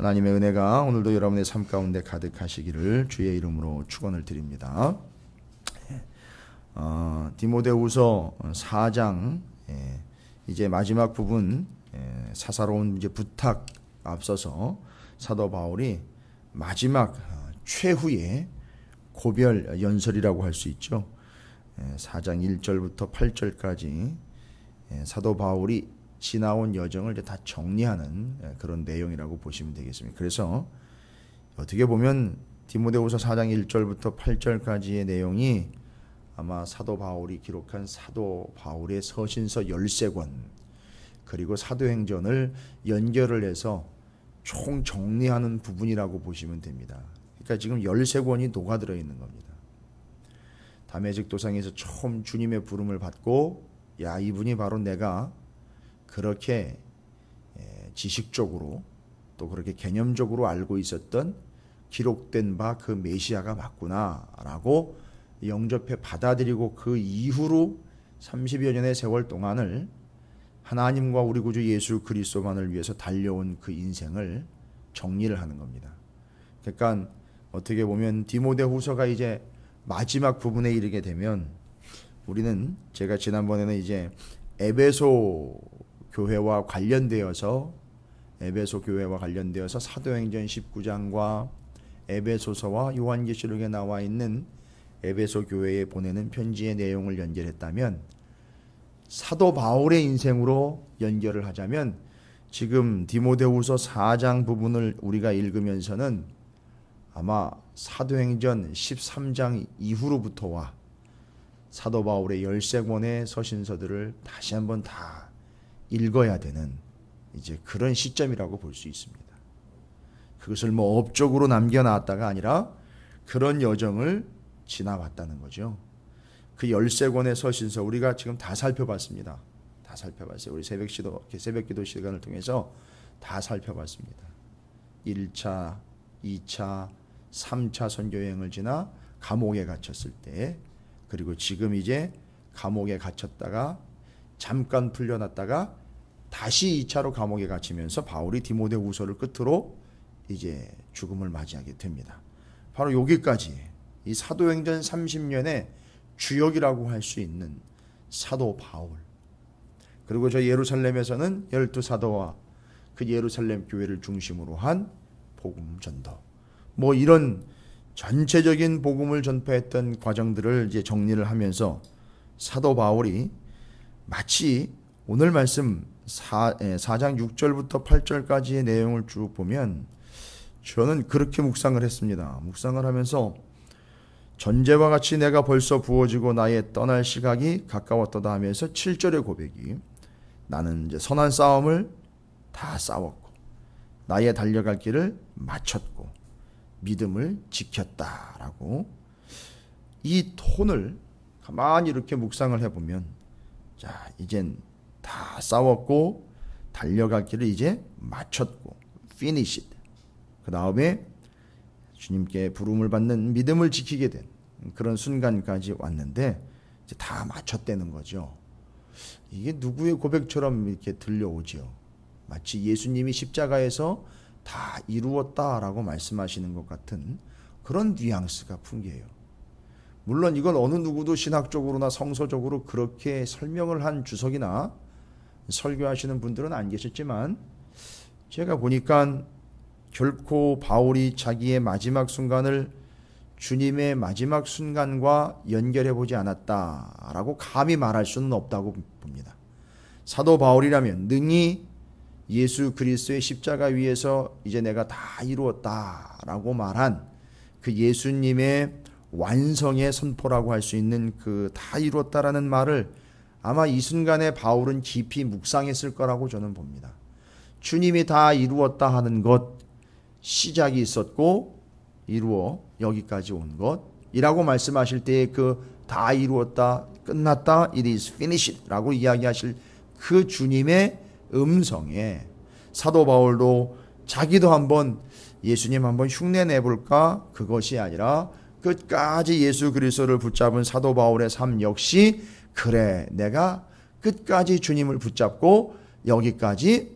하나님의 은혜가 오늘도 여러분의 삶 가운데 가득하시기를 주의 이름으로 축원을 드립니다. 디모데후서 4장 이제 마지막 부분 사사로운 이제 부탁 앞서서 사도 바울이 마지막 최후의 고별 연설이라고 할 수 있죠. 4장 1절부터 8절까지 사도 바울이 지나온 여정을 이제 다 정리하는 그런 내용이라고 보시면 되겠습니다. 그래서 어떻게 보면 디모데후서 4장 1절부터 8절까지의 내용이 아마 사도 바울이 기록한 사도 바울의 서신서 13권 그리고 사도행전을 연결을 해서 총 정리하는 부분이라고 보시면 됩니다. 그러니까 지금 13권이 녹아들어 있는 겁니다. 다메섹 도상에서 처음 주님의 부름을 받고 야, 이분이 바로 내가 그렇게 지식적으로 또 그렇게 개념적으로 알고 있었던 기록된 바 그 메시아가 맞구나 라고 영접해 받아들이고 그 이후로 30여 년의 세월 동안을 하나님과 우리 구주 예수 그리스도만을 위해서 달려온 그 인생을 정리를 하는 겁니다. 그러니까 어떻게 보면 디모데후서가 이제 마지막 부분에 이르게 되면 우리는 제가 지난번에는 이제 에베소 교회와 관련되어서 사도행전 19장과 에베소서와 요한계시록에 나와 있는 에베소 교회에 보내는 편지의 내용을 연결했다면 사도 바울의 인생으로 연결을 하자면 지금 디모데후서 4장 부분을 우리가 읽으면서는 아마 사도행전 13장 이후로부터와 사도 바울의 13권의 서신서들을 다시 한번 다 읽어야 되는 이제 그런 시점이라고 볼 수 있습니다. 그것을 뭐 업적으로 남겨놨다가 아니라 그런 여정을 지나왔다는 거죠. 그 13권의 서신서 우리가 지금 다 살펴봤습니다. 다 살펴봤어요. 우리 새벽기도 시간을 통해서 다 살펴봤습니다. 1차, 2차, 3차 선교여행을 지나 감옥에 갇혔을 때, 그리고 지금 이제 감옥에 갇혔다가 잠깐 풀려났다가 다시 2차로 감옥에 갇히면서 바울이 디모데후서를 끝으로 이제 죽음을 맞이하게 됩니다. 바로 여기까지 이 사도행전 30년의 주역이라고 할 수 있는 사도 바울, 그리고 저 예루살렘에서는 12사도와 그 예루살렘 교회를 중심으로 한 복음 전도, 뭐 이런 전체적인 복음을 전파했던 과정들을 이제 정리를 하면서 사도 바울이 마치 오늘 말씀 4장 6절부터 8절까지의 내용을 쭉 보면 저는 그렇게 묵상을 했습니다. 묵상을 하면서 전제와 같이 내가 벌써 부어지고 나의 떠날 시각이 가까웠도다 하면서 7절의 고백이 나는 이제 선한 싸움을 다 싸웠고 나의 달려갈 길을 마쳤고 믿음을 지켰다라고 이 톤을 가만히 이렇게 묵상을 해보면 자, 이젠 다 싸웠고 달려갈 길을 이제 마쳤고 finished. 그 다음에 주님께 부름을 받는 믿음을 지키게 된 그런 순간까지 왔는데 이제 다 마쳤다는 거죠. 이게 누구의 고백처럼 이렇게 들려오죠. 마치 예수님이 십자가에서 다 이루었다라고 말씀하시는 것 같은 그런 뉘앙스가 풍겨요. 물론 이건 어느 누구도 신학적으로나 성서적으로 그렇게 설명을 한 주석이나 설교하시는 분들은 안 계셨지만 제가 보니까 결코 바울이 자기의 마지막 순간을 주님의 마지막 순간과 연결해 보지 않았다라고 감히 말할 수는 없다고 봅니다. 사도 바울이라면 능히 예수 그리스도의 십자가 위에서 이제 내가 다 이루었다라고 말한 그 예수님의 완성의 선포라고 할 수 있는 그 다 이루었다라는 말을 아마 이 순간에 바울은 깊이 묵상했을 거라고 저는 봅니다. 주님이 다 이루었다 하는 것, 시작이 있었고 이루어 여기까지 온 것이라고 말씀하실 때에 그 다 이루었다, 끝났다, it is finished 라고 이야기하실 그 주님의 음성에 사도 바울도 자기도 한번 예수님 한번 흉내 내볼까? 그것이 아니라 끝까지 예수 그리스도를 붙잡은 사도 바울의 삶 역시 그래, 내가 끝까지 주님을 붙잡고 여기까지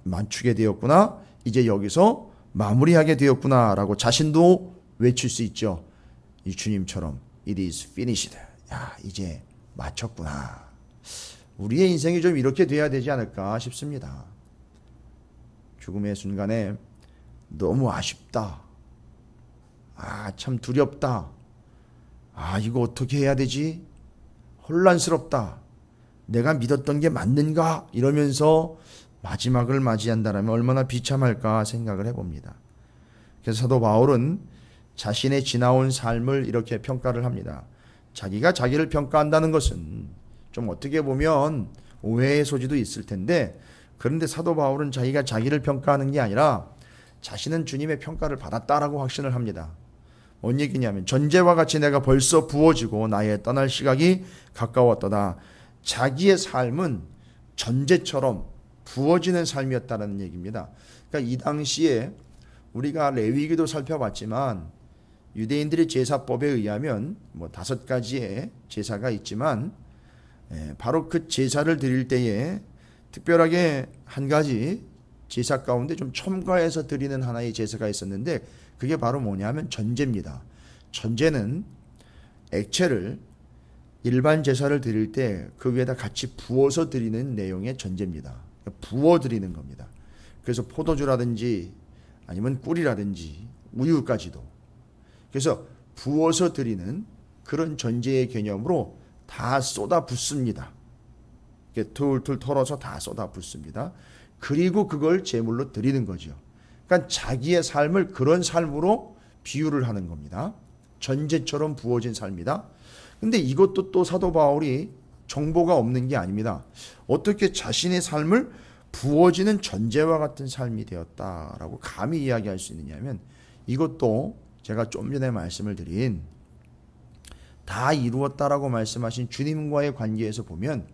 맞추게 되었구나. 이제 여기서 마무리하게 되었구나라고 자신도 외칠 수 있죠. 이 주님처럼 It is finished. 야, 이제 마쳤구나. 우리의 인생이 좀 이렇게 돼야 되지 않을까 싶습니다. 죽음의 순간에 너무 아쉽다. 참 두렵다. 이거 어떻게 해야 되지? 혼란스럽다. 내가 믿었던 게 맞는가? 이러면서 마지막을 맞이한다면 얼마나 비참할까 생각을 해봅니다. 그래서 사도 바울은 자신의 지나온 삶을 이렇게 평가를 합니다. 자기가 자기를 평가한다는 것은 좀 어떻게 보면 오해의 소지도 있을 텐데, 그런데 사도 바울은 자기가 자기를 평가하는 게 아니라 자신은 주님의 평가를 받았다라고 확신을 합니다. 뭔 얘기냐면 전제와 같이 내가 벌써 부어지고 나의 떠날 시각이 가까웠도다. 자기의 삶은 전제처럼 부어지는 삶이었다는 얘기입니다. 그러니까 이 당시에 우리가 레위기도 살펴봤지만 유대인들의 제사법에 의하면 5가지의 제사가 있지만 바로 그 제사를 드릴 때에 특별하게 한 가지 제사 가운데 좀 첨가해서 드리는 하나의 제사가 있었는데 그게 바로 뭐냐면 전제입니다. 전제는 액체를 일반 제사를 드릴 때 그 위에다 같이 부어서 드리는 내용의 전제입니다. 부어 드리는 겁니다. 그래서 포도주라든지 아니면 꿀이라든지 우유까지도. 그래서 부어서 드리는 그런 전제의 개념으로 다 쏟아 붓습니다. 툴툴 털어서 다 쏟아 붓습니다. 그리고 그걸 제물로 드리는 거죠. 그러니까 자기의 삶을 그런 삶으로 비유를 하는 겁니다. 전제처럼 부어진 삶이다. 근데 이것도 또 사도 바울이 정보가 없는 게 아닙니다. 어떻게 자신의 삶을 부어지는 전제와 같은 삶이 되었다라고 감히 이야기할 수 있느냐면, 이것도 제가 좀 전에 말씀을 드린 다 이루었다라고 말씀하신 주님과의 관계에서 보면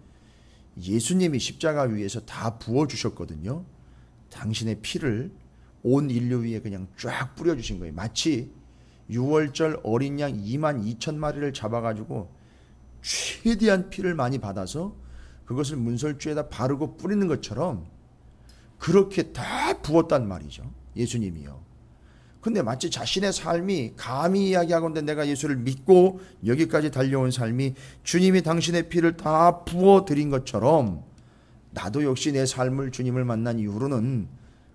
예수님이 십자가 위에서 다 부어주셨거든요. 당신의 피를 온 인류 위에 그냥 쫙 뿌려주신 거예요. 마치 6월절 어린 양 22,000마리를 잡아가지고 최대한 피를 많이 받아서 그것을 문설주에다 바르고 뿌리는 것처럼 그렇게 다 부었단 말이죠. 예수님이요. 근데 마치 자신의 삶이 감히 이야기하건대 내가 예수를 믿고 여기까지 달려온 삶이 주님이 당신의 피를 다 부어드린 것처럼 나도 역시 내 삶을 주님을 만난 이후로는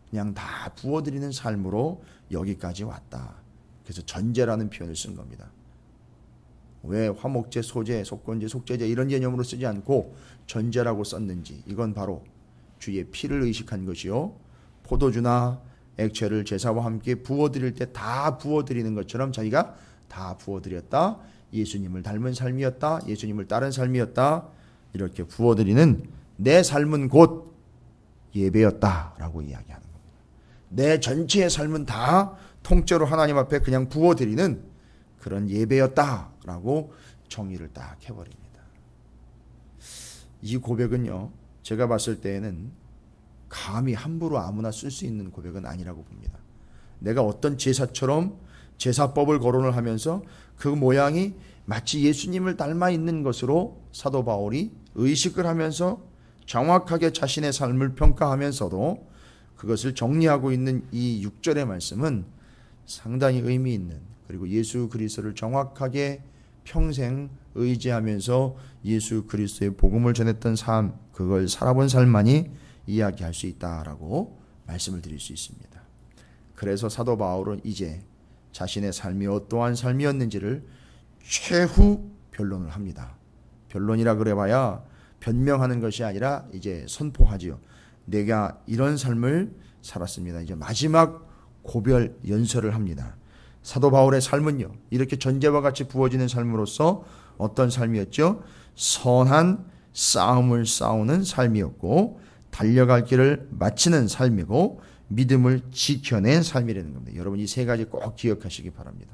그냥 다 부어드리는 삶으로 여기까지 왔다. 그래서 전제라는 표현을 쓴 겁니다. 왜 화목제, 소제, 속건제, 속죄제 이런 개념으로 쓰지 않고 전제라고 썼는지, 이건 바로 주의 피를 의식한 것이요, 포도주나 액체를 제사와 함께 부어드릴 때 다 부어드리는 것처럼 자기가 다 부어드렸다. 예수님을 닮은 삶이었다. 예수님을 따른 삶이었다. 이렇게 부어드리는 내 삶은 곧 예배였다라고 이야기하는 겁니다. 내 전체의 삶은 다 통째로 하나님 앞에 그냥 부어드리는 그런 예배였다라고 정의를 딱 해버립니다. 이 고백은요, 제가 봤을 때에는 감히 함부로 아무나 쓸 수 있는 고백은 아니라고 봅니다. 내가 어떤 제사처럼 제사법을 거론을 하면서 그 모양이 마치 예수님을 닮아 있는 것으로 사도 바울이 의식을 하면서 정확하게 자신의 삶을 평가하면서도 그것을 정리하고 있는 이 6절의 말씀은 상당히 의미 있는, 그리고 예수 그리스도를 정확하게 평생 의지하면서 예수 그리스도의 복음을 전했던 삶, 그걸 살아본 삶만이 이야기할 수 있다라고 말씀을 드릴 수 있습니다. 그래서 사도 바울은 이제 자신의 삶이 어떠한 삶이었는지를 최후 변론을 합니다. 변론이라 그래봐야 변명하는 것이 아니라 이제 선포하지요. 내가 이런 삶을 살았습니다. 이제 마지막 고별 연설을 합니다. 사도 바울의 삶은요, 이렇게 전제와 같이 부어지는 삶으로서 어떤 삶이었죠? 선한 싸움을 싸우는 삶이었고, 달려갈 길을 마치는 삶이고, 믿음을 지켜낸 삶이라는 겁니다. 여러분 이 세 가지 꼭 기억하시기 바랍니다.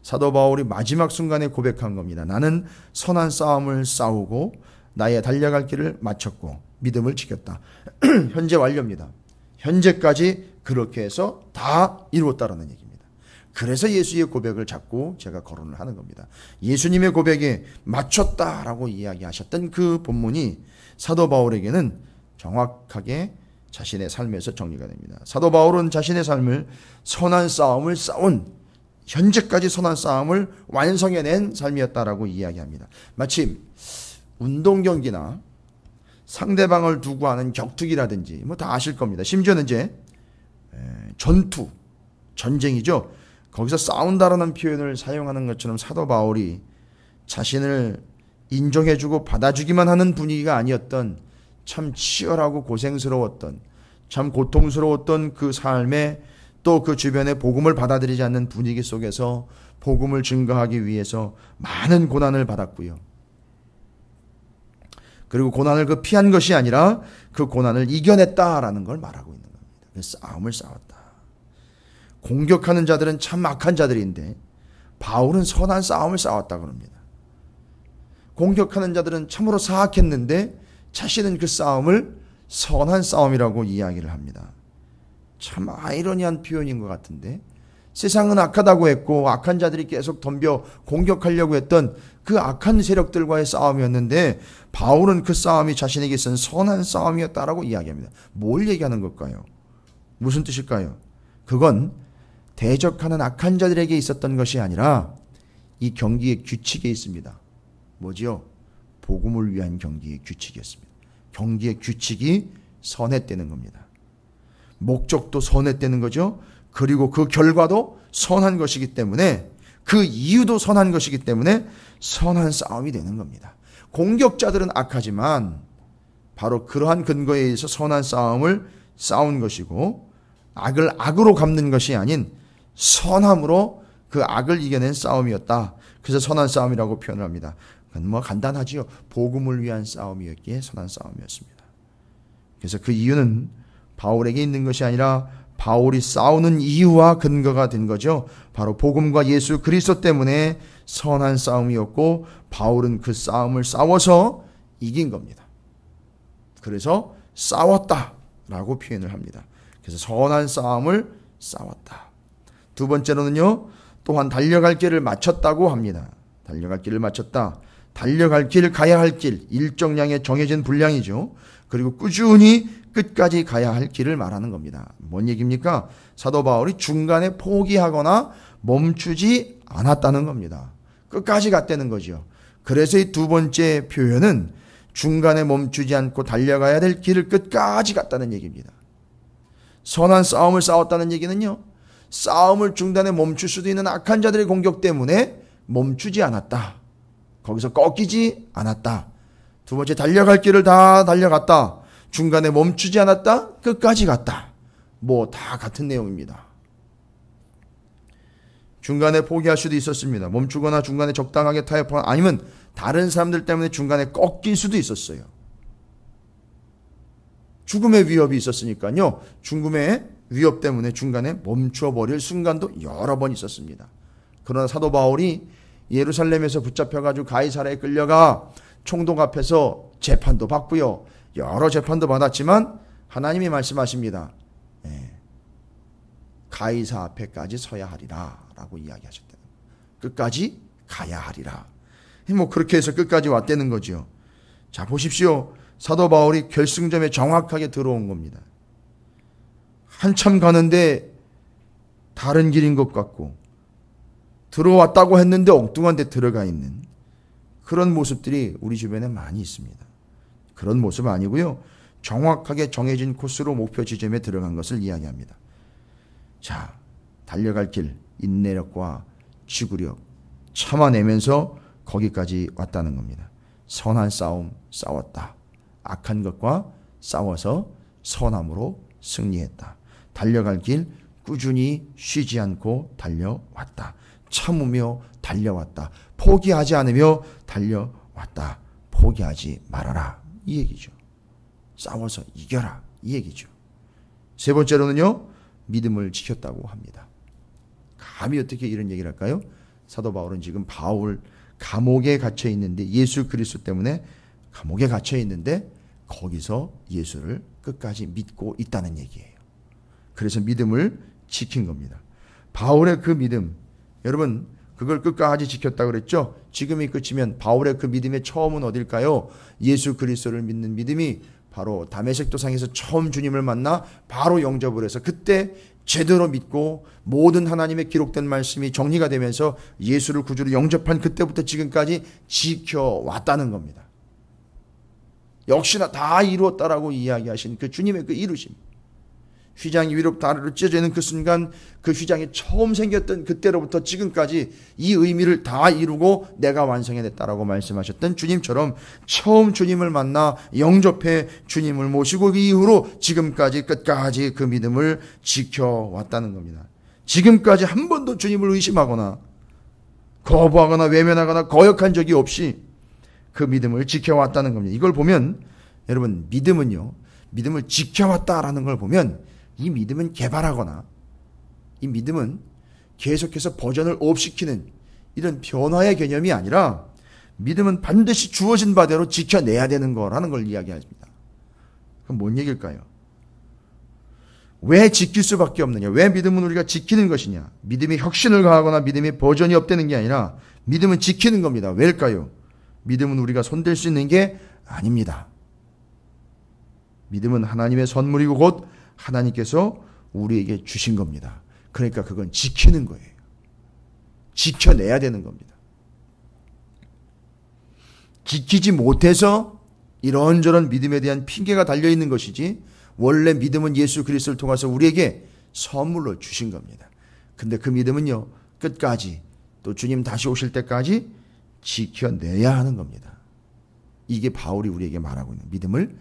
사도 바울이 마지막 순간에 고백한 겁니다. 나는 선한 싸움을 싸우고 나의 달려갈 길을 마쳤고 믿음을 지켰다. 현재 완료입니다. 현재까지 그렇게 해서 다 이루었다라는 얘기입니다. 그래서 예수의 고백을 잡고 제가 거론을 하는 겁니다. 예수님의 고백에 맞췄다라고 이야기하셨던 그 본문이 사도 바울에게는 정확하게 자신의 삶에서 정리가 됩니다. 사도 바울은 자신의 삶을 선한 싸움을 싸운, 현재까지 선한 싸움을 완성해낸 삶이었다라고 이야기합니다. 마침 운동 경기나 상대방을 두고 하는 격투기라든지 뭐 다 아실 겁니다. 심지어는 이제 전투, 전쟁이죠. 거기서 싸운다라는 표현을 사용하는 것처럼 사도 바울이 자신을 인정해주고 받아주기만 하는 분위기가 아니었던, 참 치열하고 고생스러웠던, 참 고통스러웠던 그 삶에, 또 그 주변에 복음을 받아들이지 않는 분위기 속에서 복음을 증거하기 위해서 많은 고난을 받았고요. 그리고 고난을 피한 것이 아니라 그 고난을 이겨냈다라는 걸 말하고 있는 겁니다. 그 싸움을 싸웠다. 공격하는 자들은 참 악한 자들인데 바울은 선한 싸움을 싸웠다 그럽니다. 공격하는 자들은 참으로 사악했는데 자신은 그 싸움을 선한 싸움이라고 이야기를 합니다. 참 아이러니한 표현인 것 같은데, 세상은 악하다고 했고 악한 자들이 계속 덤벼 공격하려고 했던 그 악한 세력들과의 싸움이었는데 바울은 그 싸움이 자신에게 있어서는 선한 싸움이었다라고 이야기합니다. 뭘 얘기하는 걸까요? 무슨 뜻일까요? 그건 대적하는 악한 자들에게 있었던 것이 아니라 이 경기의 규칙에 있습니다. 뭐지요? 복음을 위한 경기의 규칙이었습니다. 경기의 규칙이 선했다는 겁니다. 목적도 선했다는 거죠. 그리고 그 결과도 선한 것이기 때문에, 그 이유도 선한 것이기 때문에 선한 싸움이 되는 겁니다. 공격자들은 악하지만 바로 그러한 근거에 의해서 선한 싸움을 싸운 것이고, 악을 악으로 갚는 것이 아닌 선함으로 그 악을 이겨낸 싸움이었다. 그래서 선한 싸움이라고 표현을 합니다. 그건 뭐 간단하지요. 복음을 위한 싸움이었기에 선한 싸움이었습니다. 그래서 그 이유는 바울에게 있는 것이 아니라 바울이 싸우는 이유와 근거가 된 거죠. 바로 복음과 예수 그리스도 때문에 선한 싸움이었고 바울은 그 싸움을 싸워서 이긴 겁니다. 그래서 싸웠다라고 표현을 합니다. 그래서 선한 싸움을 싸웠다. 두 번째로는요, 또한 달려갈 길을 마쳤다고 합니다. 달려갈 길을 마쳤다. 달려갈 길, 가야 할 길, 일정량의 정해진 분량이죠. 그리고 꾸준히 끝까지 가야 할 길을 말하는 겁니다. 뭔 얘기입니까? 사도 바울이 중간에 포기하거나 멈추지 않았다는 겁니다. 끝까지 갔다는 거죠. 그래서 이 두 번째 표현은 중간에 멈추지 않고 달려가야 될 길을 끝까지 갔다는 얘기입니다. 선한 싸움을 싸웠다는 얘기는요, 싸움을 중단에 멈출 수도 있는 악한 자들의 공격 때문에 멈추지 않았다. 거기서 꺾이지 않았다. 두 번째, 달려갈 길을 다 달려갔다. 중간에 멈추지 않았다. 끝까지 갔다. 뭐 다 같은 내용입니다. 중간에 포기할 수도 있었습니다. 멈추거나 중간에 적당하게 타협하거나, 아니면 다른 사람들 때문에 중간에 꺾일 수도 있었어요. 죽음의 위협이 있었으니까요. 죽음의 위협 때문에 중간에 멈춰버릴 순간도 여러 번 있었습니다. 그러나 사도 바울이 예루살렘에서 붙잡혀가지고 가이사랴에 끌려가 총독 앞에서 재판도 받고요. 여러 재판도 받았지만 하나님이 말씀하십니다. 가이사 앞에까지 서야 하리라 라고 이야기하셨대요. 끝까지 가야 하리라. 뭐 그렇게 해서 끝까지 왔다는 거죠. 자, 보십시오. 사도 바울이 결승점에 정확하게 들어온 겁니다. 한참 가는데 다른 길인 것 같고, 들어왔다고 했는데 엉뚱한 데 들어가 있는 그런 모습들이 우리 주변에 많이 있습니다. 그런 모습 아니고요. 정확하게 정해진 코스로 목표 지점에 들어간 것을 이야기합니다. 자, 달려갈 길, 인내력과 지구력 참아내면서 거기까지 왔다는 겁니다. 선한 싸움 싸웠다. 악한 것과 싸워서 선함으로 승리했다. 달려갈 길 꾸준히 쉬지 않고 달려왔다. 참으며 달려왔다. 포기하지 않으며 달려왔다. 포기하지 말아라. 이 얘기죠. 싸워서 이겨라. 이 얘기죠. 세 번째로는요, 믿음을 지켰다고 합니다. 감히 어떻게 이런 얘기를 할까요? 사도 바울은 지금 감옥에 갇혀 있는데, 예수 그리스도 때문에 감옥에 갇혀 있는데 거기서 예수를 끝까지 믿고 있다는 얘기예요. 그래서 믿음을 지킨 겁니다. 바울의 그 믿음, 여러분 그걸 끝까지 지켰다고 그랬죠? 지금이 끝이면 바울의 그 믿음의 처음은 어딜까요? 예수 그리스도를 믿는 믿음이 바로 다메섹 도상에서 처음 주님을 만나 바로 영접을 해서 그때 제대로 믿고 모든 하나님의 기록된 말씀이 정리가 되면서 예수를 구주로 영접한 그때부터 지금까지 지켜왔다는 겁니다. 역시나 다 이루었다라고 이야기하신 그 주님의 그 이루심. 휘장이 위로 아래로 찢어져 있는 그 순간 그 휘장이 처음 생겼던 그때로부터 지금까지 이 의미를 다 이루고 내가 완성해냈다라고 말씀하셨던 주님처럼 처음 주님을 만나 영접해 주님을 모시고 그 이후로 지금까지 끝까지 그 믿음을 지켜왔다는 겁니다. 지금까지 한 번도 주님을 의심하거나 거부하거나 외면하거나 거역한 적이 없이 그 믿음을 지켜왔다는 겁니다. 이걸 보면 여러분 믿음을 지켜왔다라는 걸 보면 이 믿음은 개발하거나 이 믿음은 계속해서 버전을 업시키는 이런 변화의 개념이 아니라 믿음은 반드시 주어진 바대로 지켜내야 되는 거라는 걸 이야기합니다. 그럼 뭔 얘기일까요? 왜 지킬 수밖에 없느냐? 왜 믿음은 우리가 지키는 것이냐? 믿음이 혁신을 가하거나 믿음이 버전이 업되는 게 아니라 믿음은 지키는 겁니다. 왜일까요? 믿음은 우리가 손댈 수 있는 게 아닙니다. 믿음은 하나님의 선물이고 곧 하나님께서 우리에게 주신 겁니다. 그러니까 그건 지키는 거예요. 지켜내야 되는 겁니다. 지키지 못해서 이런저런 믿음에 대한 핑계가 달려있는 것이지 원래 믿음은 예수 그리스도를 통해서 우리에게 선물로 주신 겁니다. 근데 그 믿음은요 끝까지 또 주님 다시 오실 때까지 지켜내야 하는 겁니다. 이게 바울이 우리에게 말하고 있는 믿음을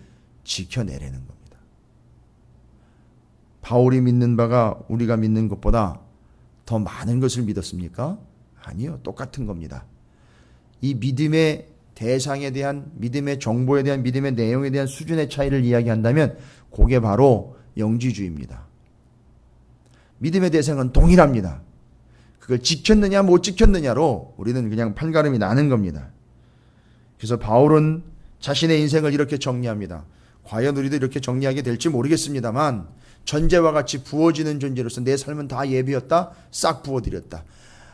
지켜내라는 겁니다. 바울이 믿는 바가 우리가 믿는 것보다 더 많은 것을 믿었습니까? 아니요. 똑같은 겁니다. 이 믿음의 대상에 대한 믿음의 정보에 대한 믿음의 내용에 대한 수준의 차이를 이야기한다면 그게 바로 영지주의입니다. 믿음의 대상은 동일합니다. 그걸 지켰느냐 못 지켰느냐로 우리는 그냥 판가름이 나는 겁니다. 그래서 바울은 자신의 인생을 이렇게 정리합니다. 과연 우리도 이렇게 정리하게 될지 모르겠습니다만 전제와 같이 부어지는 존재로서 내 삶은 다 예비였다. 싹 부어드렸다.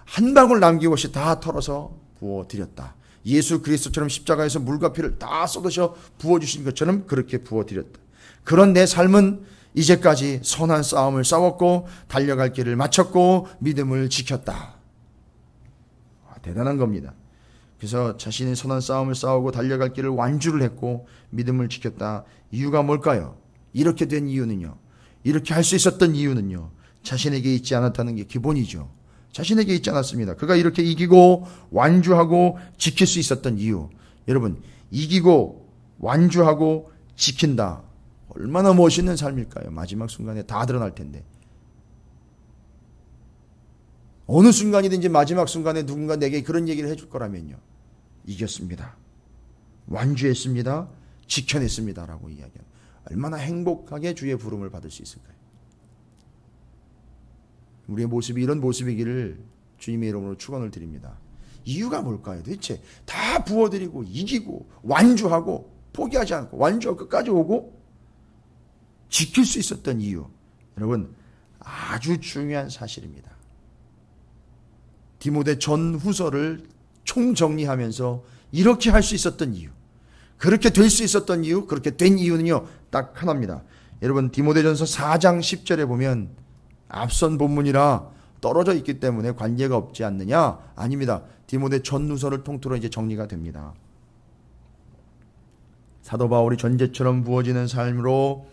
한 방울 남김없이 다 털어서 부어드렸다. 예수 그리스도처럼 십자가에서 물과 피를 다 쏟으셔 부어주신 것처럼 그렇게 부어드렸다. 그런 내 삶은 이제까지 선한 싸움을 싸웠고 달려갈 길을 마쳤고 믿음을 지켰다. 대단한 겁니다. 그래서 자신이 선한 싸움을 싸우고 달려갈 길을 완주를 했고 믿음을 지켰다. 이유가 뭘까요? 이렇게 된 이유는요. 이렇게 할 수 있었던 이유는요. 자신에게 있지 않았다는 게 기본이죠. 자신에게 있지 않았습니다. 그가 이렇게 이기고 완주하고 지킬 수 있었던 이유. 여러분, 이기고 완주하고 지킨다. 얼마나 멋있는 삶일까요? 마지막 순간에 다 드러날 텐데. 어느 순간이든지 마지막 순간에 누군가 내게 그런 얘기를 해줄 거라면요. 이겼습니다. 완주했습니다. 지켜냈습니다. 라고 이야기합니다. 얼마나 행복하게 주의 부름을 받을 수 있을까요? 우리의 모습이 이런 모습이기를 주님의 이름으로 축원을 드립니다. 이유가 뭘까요? 도대체 다 부어드리고 이기고 완주하고 포기하지 않고 완주하고 끝까지 오고 지킬 수 있었던 이유. 여러분 아주 중요한 사실입니다. 디모데 전후서를 총정리하면서 이렇게 할 수 있었던 이유, 그렇게 될 수 있었던 이유, 그렇게 된 이유는요 딱 하나입니다. 여러분 디모데전서 4장 10절에 보면 앞선 본문이라 떨어져 있기 때문에 관계가 없지 않느냐? 아닙니다. 디모데 전후서를 통틀어 이제 정리가 됩니다. 사도 바울이 전제처럼 부어지는 삶으로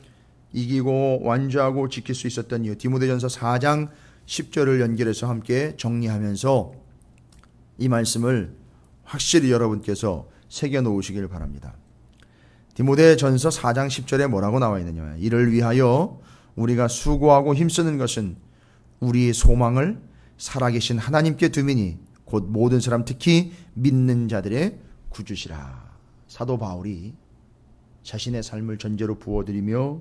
이기고 완주하고 지킬 수 있었던 이유, 디모데전서 4장 10절을 연결해서 함께 정리하면서 이 말씀을 확실히 여러분께서 새겨놓으시길 바랍니다. 디모데전서 4장 10절에 뭐라고 나와 있느냐? 이를 위하여 우리가 수고하고 힘쓰는 것은 우리의 소망을 살아계신 하나님께 두미니 곧 모든 사람 특히 믿는 자들의 구주시라. 사도 바울이 자신의 삶을 전제로 부어드리며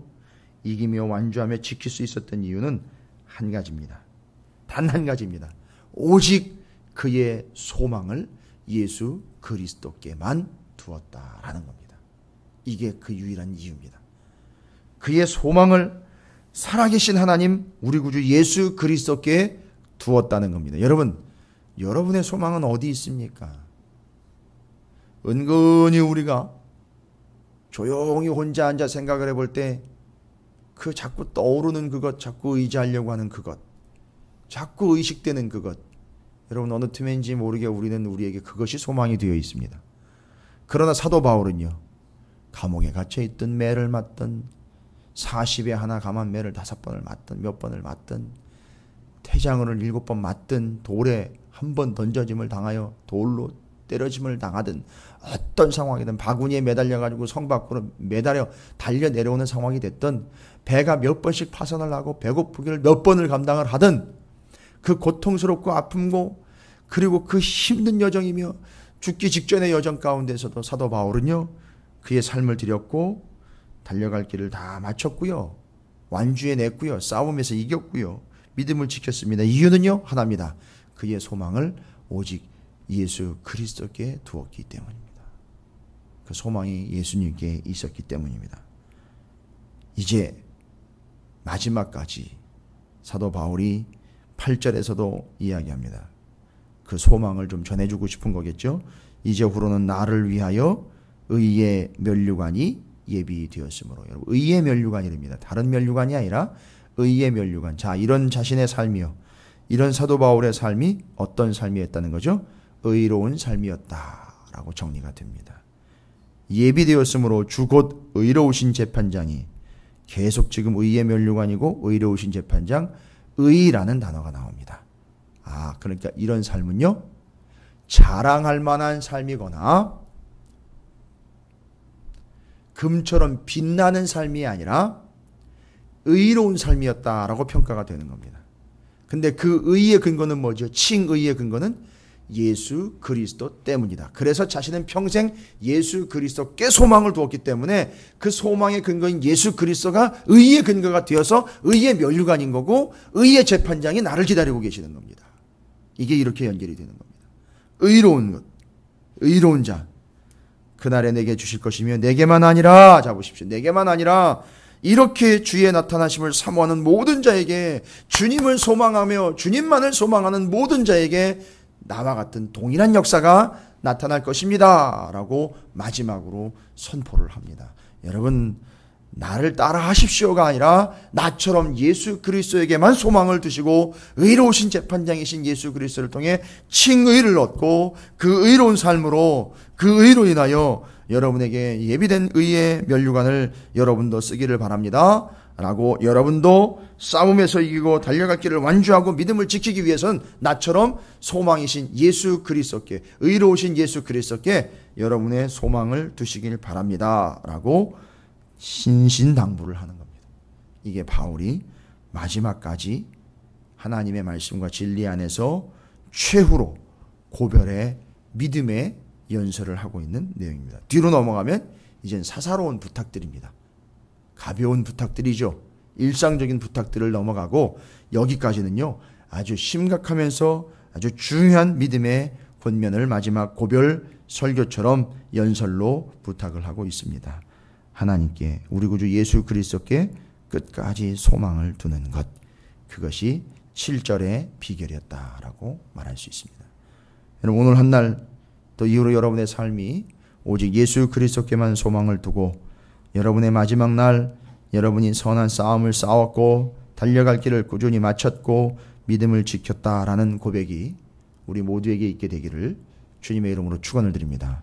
이기며 완주하며 지킬 수 있었던 이유는 한 가지입니다. 단 한 가지입니다. 오직 그의 소망을 예수 그리스도께만 두었다라는 겁니다. 이게 그 유일한 이유입니다. 그의 소망을 살아계신 하나님 우리 구주 예수 그리스도께 두었다는 겁니다. 여러분, 여러분의 소망은 어디 있습니까? 은근히 우리가 조용히 혼자 앉아 생각을 해볼 때 그 자꾸 떠오르는 그것, 자꾸 의지하려고 하는 그것, 자꾸 의식되는 그것, 여러분 어느 틈인지 모르게 우리에게 그것이 소망이 되어 있습니다. 그러나 사도 바울은요, 감옥에 갇혀있던 매를 맞던 40에 하나 감한 매를 5번을 맞던 몇 번을 맞던 태장을 7번 맞던 돌에 한 번 던져짐을 당하여 돌로 때려짐을 당하든 어떤 상황이든 바구니에 매달려가지고 성 밖으로 매달려 달려 내려오는 상황이 됐든 배가 몇 번씩 파선을 하고 배고프기를 몇 번을 감당을 하든 그 고통스럽고 아픔고 그리고 그 힘든 여정이며 죽기 직전의 여정 가운데서도 사도 바울은요, 그의 삶을 드렸고 달려갈 길을 다 마쳤고요, 완주해냈고요, 싸움에서 이겼고요, 믿음을 지켰습니다. 이유는요, 하나입니다. 그의 소망을 오직 예수 그리스도께 두었기 때문입니다. 그 소망이 예수님께 있었기 때문입니다. 이제 마지막까지 사도 바울이 8절에서도 이야기합니다. 그 소망을 좀 전해주고 싶은 거겠죠. 이제후로는 나를 위하여 의의 면류관이 예비되었으므로. 여러분, 의의 면류관이랍니다. 다른 면류관이 아니라 의의 면류관. 자, 이런 자신의 삶이요, 이런 사도 바울의 삶이 어떤 삶이었다는 거죠? 의로운 삶이었다라고 정리가 됩니다. 예비되었으므로 주 곧 의로우신 재판장이, 계속 지금 의의 면류관이고 의로우신 재판장, 의라는 단어가 나옵니다. 그러니까 이런 삶은요, 자랑할 만한 삶이거나 금처럼 빛나는 삶이 아니라 의로운 삶이었다라고 평가가 되는 겁니다. 근데 그 의의 근거는 뭐죠? 칭의의 근거는 예수 그리스도 때문이다. 그래서 자신은 평생 예수 그리스도께 소망을 두었기 때문에 그 소망의 근거인 예수 그리스도가 의의 근거가 되어서 의의 면류관인 거고 의의 재판장이 나를 기다리고 계시는 겁니다. 이게 이렇게 연결이 되는 겁니다. 의로운 것, 의로운 자, 그날에 내게 주실 것이며 내게만 아니라, 잡으십시오, 내게만 아니라 이렇게 주의 나타나심을 사모하는 모든 자에게, 주님을 소망하며 주님만을 소망하는 모든 자에게 나와 같은 동일한 역사가 나타날 것입니다 라고 마지막으로 선포를 합니다. 여러분, 나를 따라 하십시오가 아니라 나처럼 예수 그리스도에게만 소망을 두시고 의로우신 재판장이신 예수 그리스도를 통해 칭의를 얻고 그 의로운 삶으로, 그 의로 인하여 여러분에게 예비된 의의 면류관을 여러분도 쓰기를 바랍니다 라고, 여러분도 싸움에서 이기고 달려갈 길을 완주하고 믿음을 지키기 위해서는 나처럼 소망이신 예수 그리스도께, 의로우신 예수 그리스도께 여러분의 소망을 두시길 바랍니다 라고 신신당부를 하는 겁니다. 이게 바울이 마지막까지 하나님의 말씀과 진리 안에서 최후로 고별의 믿음의 연설을 하고 있는 내용입니다. 뒤로 넘어가면 이젠 사사로운 부탁들입니다. 가벼운 부탁들이죠. 일상적인 부탁들을 넘어가고 여기까지는요, 아주 심각하면서 아주 중요한 믿음의 권면을 마지막 고별 설교처럼 연설로 부탁을 하고 있습니다. 하나님께, 우리 구주 예수 그리스도께 끝까지 소망을 두는 것, 그것이 7절의 비결이었다라고 말할 수 있습니다. 여러분, 오늘 한 날 또 이후로 여러분의 삶이 오직 예수 그리스도께만 소망을 두고 여러분의 마지막 날 여러분이 선한 싸움을 싸웠고 달려갈 길을 꾸준히 마쳤고 믿음을 지켰다라는 고백이 우리 모두에게 있게 되기를 주님의 이름으로 축원을 드립니다.